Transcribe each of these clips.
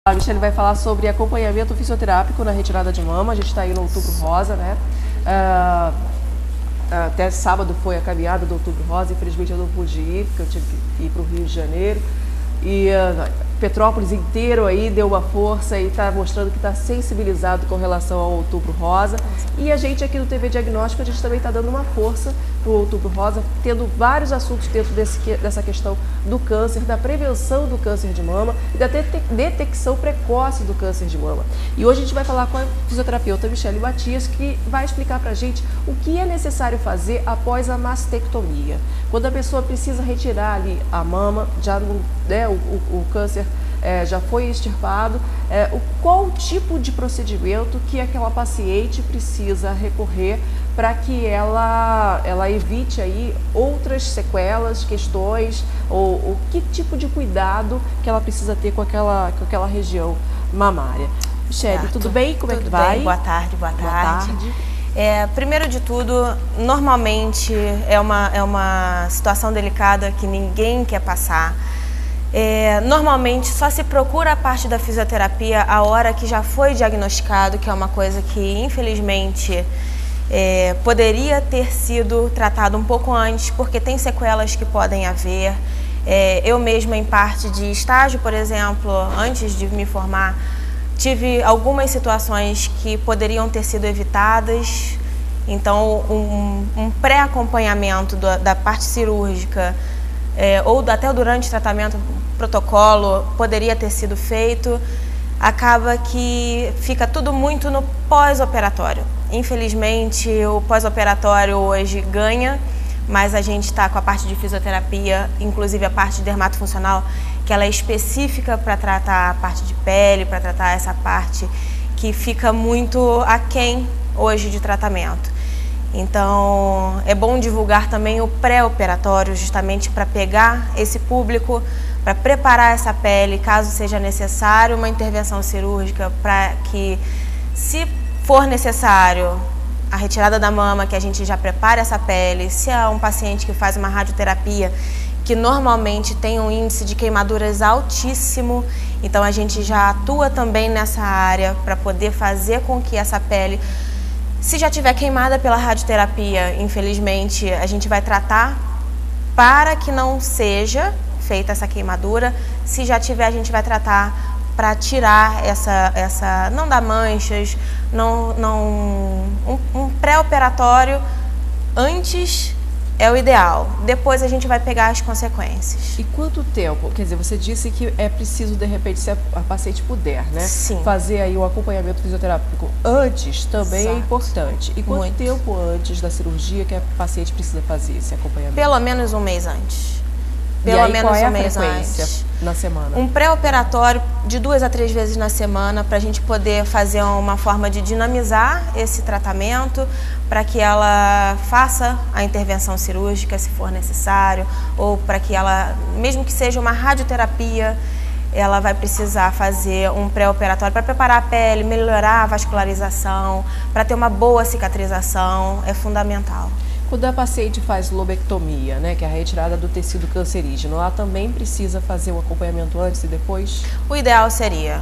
A Michele vai falar sobre acompanhamento fisioterápico na retirada de mama. A gente está aí no Outubro Rosa, né? Até sábado foi a caminhada do Outubro Rosa. Infelizmente eu não pude ir, porque eu tive que ir para o Rio de Janeiro. E Petrópolis inteiro aí deu uma força e está mostrando que está sensibilizado com relação ao Outubro Rosa. E a gente aqui no TV Diagnóstico, a gente também está dando uma força para o Outubro Rosa, tendo vários assuntos dentro dessa questão do câncer, da prevenção do câncer de mama e da detecção precoce do câncer de mama. E hoje a gente vai falar com a fisioterapeuta Michele Matias, que vai explicar para a gente o que é necessário fazer após a mastectomia. Quando a pessoa precisa retirar ali a mama, já né, o câncer já foi extirpado, qual tipo de procedimento que aquela paciente precisa recorrer para que ela evite aí outras sequelas, questões, ou que tipo de cuidado que ela precisa ter com aquela região mamária. Michele, tudo bem? Como é que vai? Bem. Boa tarde. Primeiro de tudo, normalmente é uma situação delicada que ninguém quer passar. Normalmente só se procura a parte da fisioterapia a hora que já foi diagnosticado, que é uma coisa que infelizmente poderia ter sido tratado um pouco antes, porque tem sequelas que podem haver. Eu mesma, em parte de estágio, por exemplo, antes de me formar, tive algumas situações que poderiam ter sido evitadas. Então, um pré-acompanhamento da parte cirúrgica ou até durante o tratamento, protocolo, poderia ter sido feito. Acaba que fica tudo muito no pós-operatório. Infelizmente, o pós-operatório hoje ganha, mas a gente está com a parte de fisioterapia, inclusive a parte dermatofuncional, que ela é específica para tratar a parte de pele, para tratar essa parte que fica muito aquém hoje de tratamento. Então, é bom divulgar também o pré-operatório, justamente para pegar esse público, para preparar essa pele, caso seja necessário uma intervenção cirúrgica, para que, se for necessário a retirada da mama, que a gente já prepare essa pele. Se é um paciente que faz uma radioterapia, que normalmente tem um índice de queimaduras altíssimo, então a gente já atua também nessa área para poder fazer com que essa pele, se já tiver queimada pela radioterapia, infelizmente a gente vai tratar para que não seja feita essa queimadura. Se já tiver, a gente vai tratar para tirar não dar manchas, um pré-operatório antes é o ideal. Depois a gente vai pegar as consequências. E quanto tempo? Quer dizer, você disse que é preciso, de repente, se a paciente puder, né? Sim. Fazer aí o acompanhamento fisioterápico antes também. Exato. É importante. E quanto tempo antes da cirurgia que a paciente precisa fazer esse acompanhamento? Pelo menos um mês antes. Pelo menos um mês antes. Na semana? Um pré-operatório de 2 a 3 vezes na semana, para a gente poder fazer uma forma de dinamizar esse tratamento, para que ela faça a intervenção cirúrgica se for necessário, ou para que ela, mesmo que seja uma radioterapia, ela vai precisar fazer um pré-operatório para preparar a pele, melhorar a vascularização, para ter uma boa cicatrização, é fundamental. Quando a paciente faz lobectomia, né, que é a retirada do tecido cancerígeno, ela também precisa fazer o acompanhamento antes e depois? O ideal seria,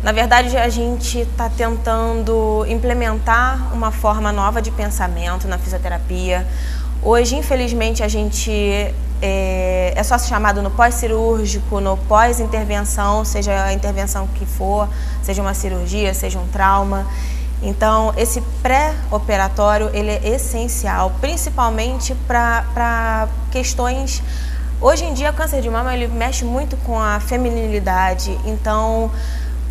na verdade, a gente está tentando implementar uma forma nova de pensamento na fisioterapia. Hoje, infelizmente, a gente é só chamado no pós-cirúrgico, no pós-intervenção, seja a intervenção que for, seja uma cirurgia, seja um trauma. Então, esse pré-operatório, ele é essencial, principalmente para questões... Hoje em dia, o câncer de mama, ele mexe muito com a feminilidade. Então,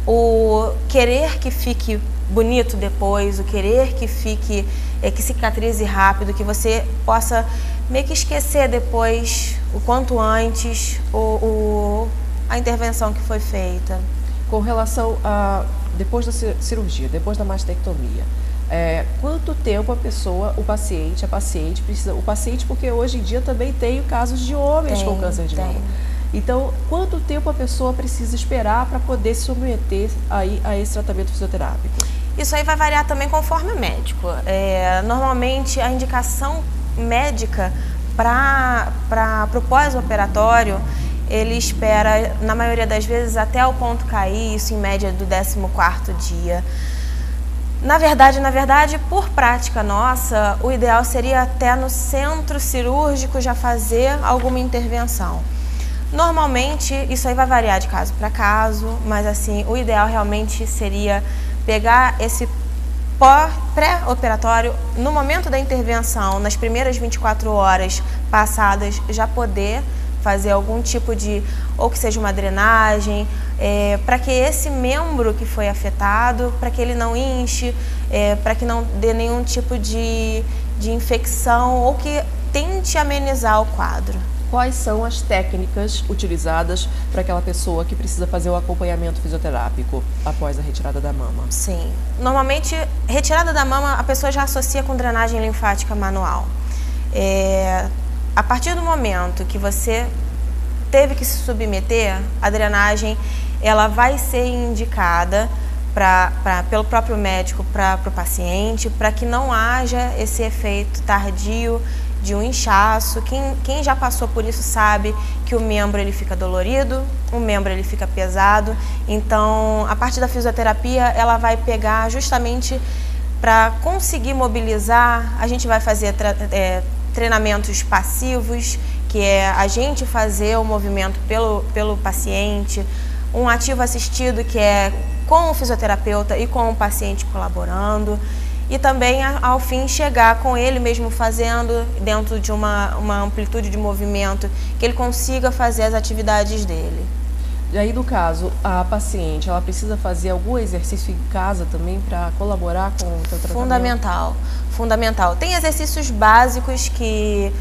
o querer que fique bonito depois, o querer que fique, que cicatrize rápido, que você possa meio que esquecer depois, o quanto antes, a intervenção que foi feita. Com relação a... Depois da cirurgia, depois da mastectomia, quanto tempo a paciente precisa... O paciente, porque hoje em dia também tem casos de homens com câncer de mama. Então, quanto tempo a pessoa precisa esperar para poder se submeter aí a esse tratamento fisioterápico? Isso aí vai variar também conforme o médico. Normalmente, a indicação médica para o pós-operatório, ele espera, na maioria das vezes, até o ponto cair, isso em média do 14º dia. Na verdade, por prática nossa, o ideal seria até no centro cirúrgico já fazer alguma intervenção. Normalmente, isso aí vai variar de caso para caso, mas assim, o ideal realmente seria pegar esse pré-operatório, no momento da intervenção, nas primeiras 24 horas passadas, já poder fazer algum tipo de, ou que seja uma drenagem, para que esse membro que foi afetado, para que ele não inche, para que não dê nenhum tipo de infecção ou que tente amenizar o quadro. Quais são as técnicas utilizadas para aquela pessoa que precisa fazer o acompanhamento fisioterápico após a retirada da mama? Sim, normalmente retirada da mama a pessoa já associa com drenagem linfática manual. A partir do momento que você teve que se submeter, a drenagem ela vai ser indicada pelo próprio médico para o paciente, para que não haja esse efeito tardio de um inchaço. Quem já passou por isso sabe que o membro ele fica dolorido, o membro ele fica pesado. Então, a parte da fisioterapia ela vai pegar justamente para conseguir mobilizar. A gente vai fazer treinamentos passivos, que é a gente fazer o movimento pelo paciente, um ativo assistido, que é com o fisioterapeuta e com o paciente colaborando, e também, ao fim, chegar com ele mesmo fazendo dentro de uma amplitude de movimento, que ele consiga fazer as atividades dele. E aí, no caso, a paciente, ela precisa fazer algum exercício em casa também para colaborar com o seu tratamento? Fundamental, fundamental. Tem exercícios básicos que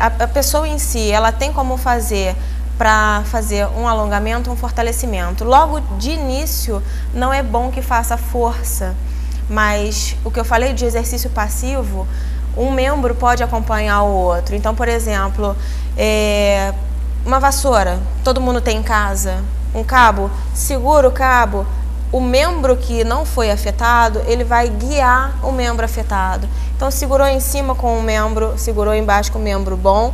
a pessoa em si, ela tem como fazer para fazer um alongamento, um fortalecimento. Logo de início, não é bom que faça força, mas o que eu falei de exercício passivo, um membro pode acompanhar o outro. Então, por exemplo, uma vassoura, todo mundo tem em casa, um cabo, segura o cabo, o membro que não foi afetado, ele vai guiar o membro afetado. Então, segurou em cima com o membro, segurou embaixo com o membro bom,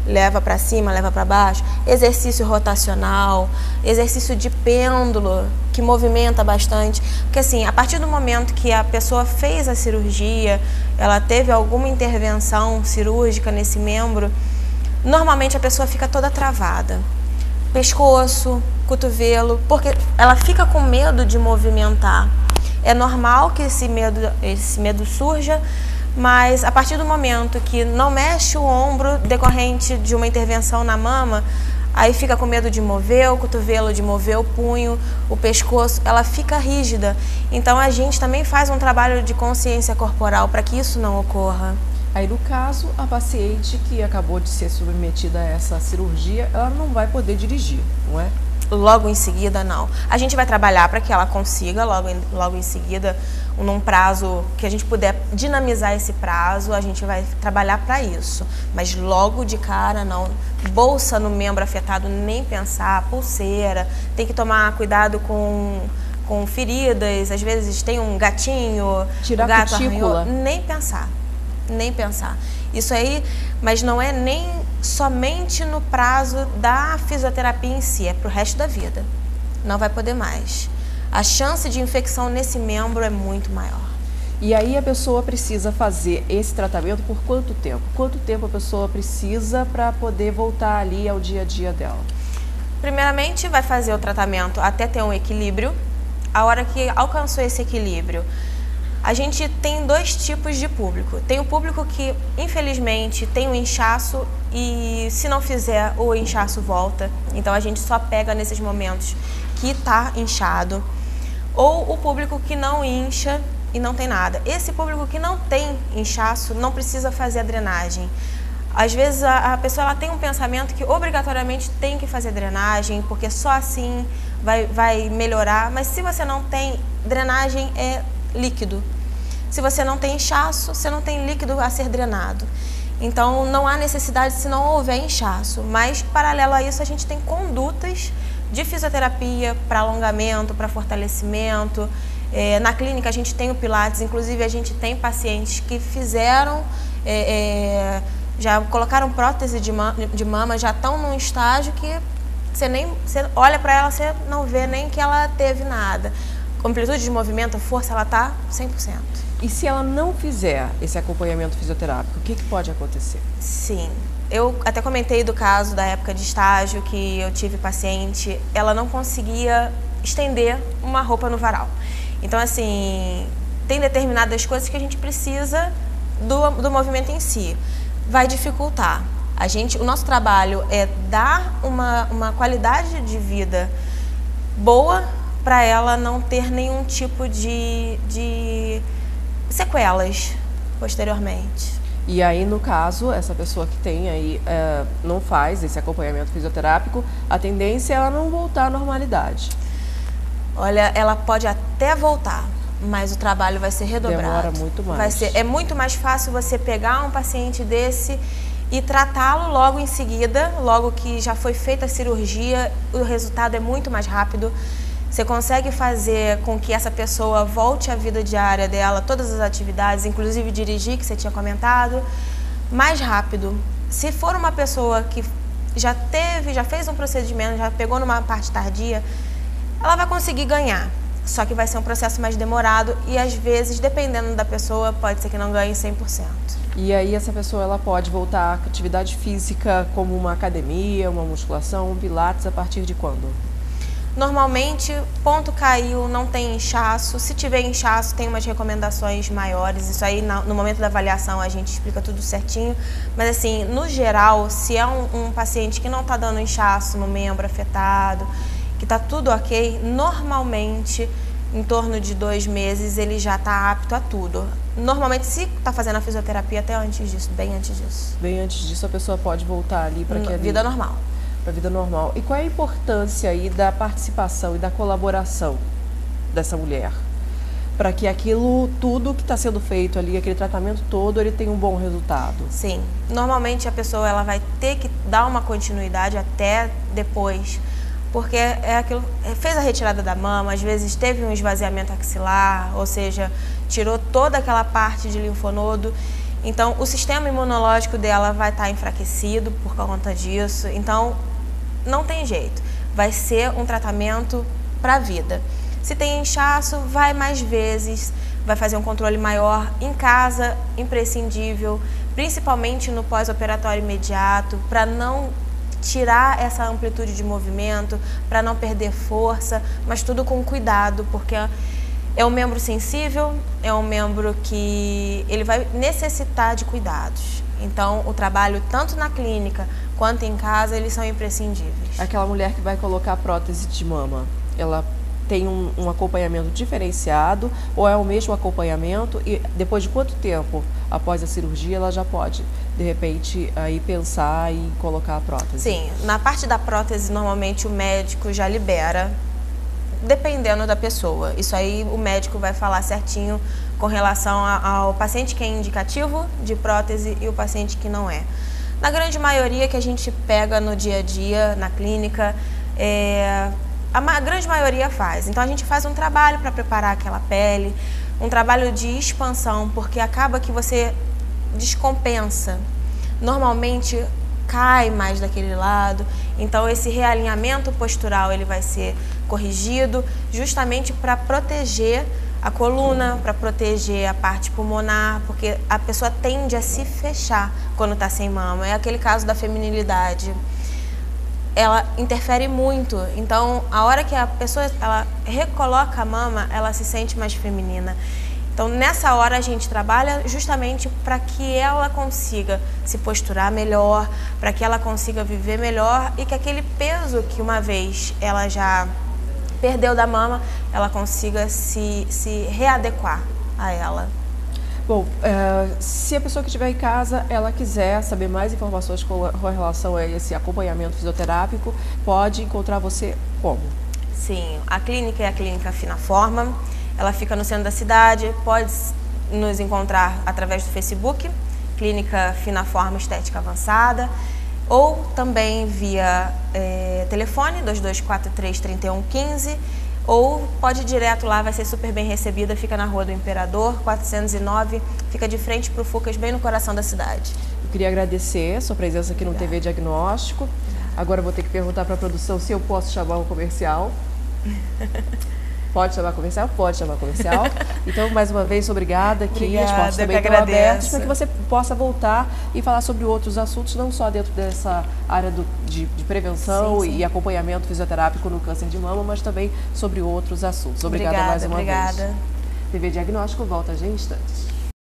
leva para cima, leva para baixo. Exercício rotacional, exercício de pêndulo, que movimenta bastante. Porque assim, a partir do momento que a pessoa fez a cirurgia, ela teve alguma intervenção cirúrgica nesse membro, normalmente a pessoa fica toda travada. Pescoço, cotovelo, porque ela fica com medo de movimentar. É normal que esse medo surja, mas a partir do momento que não mexe o ombro decorrente de uma intervenção na mama, aí fica com medo de mover o cotovelo, de mover o punho, o pescoço, ela fica rígida. Então a gente também faz um trabalho de consciência corporal para que isso não ocorra. Aí, no caso, a paciente que acabou de ser submetida a essa cirurgia, ela não vai poder dirigir, não é? Logo em seguida, não. A gente vai trabalhar para que ela consiga, logo em seguida, num prazo que a gente puder dinamizar esse prazo, a gente vai trabalhar para isso. Mas logo de cara, não. Bolsa no membro afetado, nem pensar, pulseira, tem que tomar cuidado com feridas, às vezes tem um gatinho, tirar o gato cutícula. Arranhou, nem pensar. Nem pensar. Isso aí, mas não é nem somente no prazo da fisioterapia em si, é para o resto da vida. Não vai poder mais. A chance de infecção nesse membro é muito maior. E aí a pessoa precisa fazer esse tratamento por quanto tempo? Quanto tempo a pessoa precisa para poder voltar ali ao dia a dia dela? Primeiramente, vai fazer o tratamento até ter um equilíbrio. A hora que alcançou esse equilíbrio, a gente tem dois tipos de público. Tem o público que, infelizmente, tem um inchaço e, se não fizer, o inchaço volta. Então, a gente só pega nesses momentos que está inchado. Ou o público que não incha e não tem nada. Esse público que não tem inchaço não precisa fazer a drenagem. Às vezes, a pessoa ela tem um pensamento que obrigatoriamente tem que fazer drenagem, porque só assim vai melhorar. Mas se você não tem, drenagem é líquido. Se você não tem inchaço, você não tem líquido a ser drenado. Então, não há necessidade se não houver inchaço. Mas, paralelo a isso, a gente tem condutas de fisioterapia para alongamento, para fortalecimento. Na clínica, a gente tem o Pilates. Inclusive, a gente tem pacientes que fizeram já colocaram prótese de mama, já estão num estágio que você olha para ela, você não vê nem que ela teve nada. Amplitude de movimento, força, ela está 100%. E se ela não fizer esse acompanhamento fisioterápico, o que pode acontecer? Sim, eu até comentei do caso da época de estágio que eu tive paciente, ela não conseguia estender uma roupa no varal. Então, assim, tem determinadas coisas que a gente precisa do movimento em si. Vai dificultar. O nosso trabalho é dar uma qualidade de vida boa para ela não ter nenhum tipo de sequelas posteriormente. E aí, no caso, essa pessoa que tem aí, não faz esse acompanhamento fisioterápico, a tendência é ela não voltar à normalidade. Olha, ela pode até voltar, mas o trabalho vai ser redobrado. Demora muito mais. É muito mais fácil você pegar um paciente desse e tratá-lo logo em seguida, logo que já foi feita a cirurgia, o resultado é muito mais rápido. Você consegue fazer com que essa pessoa volte à vida diária dela, todas as atividades, inclusive dirigir, que você tinha comentado, mais rápido. Se for uma pessoa que já fez um procedimento, já pegou numa parte tardia, ela vai conseguir ganhar. Só que vai ser um processo mais demorado e, às vezes, dependendo da pessoa, pode ser que não ganhe 100%. E aí essa pessoa ela pode voltar à atividade física como uma academia, uma musculação, um pilates a partir de quando? Normalmente, ponto caiu, não tem inchaço. Se tiver inchaço, tem umas recomendações maiores. Isso aí, no momento da avaliação, a gente explica tudo certinho. Mas, assim, no geral, se é um paciente que não está dando inchaço no membro afetado, que está tudo ok, normalmente, em torno de 2 meses, ele já está apto a tudo. Normalmente, se está fazendo a fisioterapia, até antes disso, bem antes disso. Bem antes disso, a pessoa pode voltar ali para que vida normal. Para a vida normal. E qual é a importância aí da participação e da colaboração dessa mulher? Para que aquilo tudo que está sendo feito ali, aquele tratamento todo, ele tenha um bom resultado? Sim. Normalmente a pessoa ela vai ter que dar uma continuidade até depois, porque fez a retirada da mama, às vezes teve um esvaziamento axilar, ou seja, tirou toda aquela parte de linfonodo. Então, o sistema imunológico dela vai estar enfraquecido por conta disso. Então, não tem jeito. Vai ser um tratamento para a vida. Se tem inchaço, vai mais vezes, vai fazer um controle maior em casa, imprescindível, principalmente no pós-operatório imediato, para não tirar essa amplitude de movimento, para não perder força, mas tudo com cuidado, porque é um membro sensível, é um membro que ele vai necessitar de cuidados. Então, o trabalho tanto na clínica quanto em casa, eles são imprescindíveis. Aquela mulher que vai colocar prótese de mama, ela tem um acompanhamento diferenciado ou é o mesmo acompanhamento? E depois de quanto tempo após a cirurgia ela já pode, de repente, aí pensar em colocar a prótese? Sim, na parte da prótese, normalmente o médico já libera, dependendo da pessoa. Isso aí o médico vai falar certinho com relação ao paciente que é indicativo de prótese e o paciente que não é. Na grande maioria que a gente pega no dia a dia, na clínica, a grande maioria faz. Então a gente faz um trabalho para preparar aquela pele, um trabalho de expansão, porque acaba que você descompensa. Normalmente cai mais daquele lado, então esse realinhamento postural ele vai ser corrigido justamente para proteger a coluna, para proteger a parte pulmonar, porque a pessoa tende a se fechar quando está sem mama. É aquele caso da feminilidade. Ela interfere muito, então a hora que a pessoa ela recoloca a mama, ela se sente mais feminina. Então nessa hora a gente trabalha justamente para que ela consiga se posturar melhor, para que ela consiga viver melhor e que aquele peso que uma vez ela já perdeu da mama, ela consiga se readequar a ela. Bom, se a pessoa que estiver em casa, ela quiser saber mais informações com relação a esse acompanhamento fisioterápico, pode encontrar você como? Sim, a clínica é a Clínica Finaforma, ela fica no centro da cidade, pode nos encontrar através do Facebook, Clínica Finaforma Estética Avançada, ou também via telefone 2243-3115 ou pode ir direto lá, vai ser super bem recebida, fica na Rua do Imperador, 409, fica de frente para o Fucas, bem no coração da cidade. Eu queria agradecer a sua presença aqui no TV Diagnóstico. Agora eu vou ter que perguntar para a produção se eu posso chamar um comercial. Pode chamar comercial? Pode chamar comercial. Então, mais uma vez, obrigada. Aqui as portas também estão abertas para que você possa voltar e falar sobre outros assuntos, não só dentro dessa área de prevenção e acompanhamento fisioterápico no câncer de mama, mas também sobre outros assuntos. Obrigada mais uma vez. TV Diagnóstico volta já em instantes.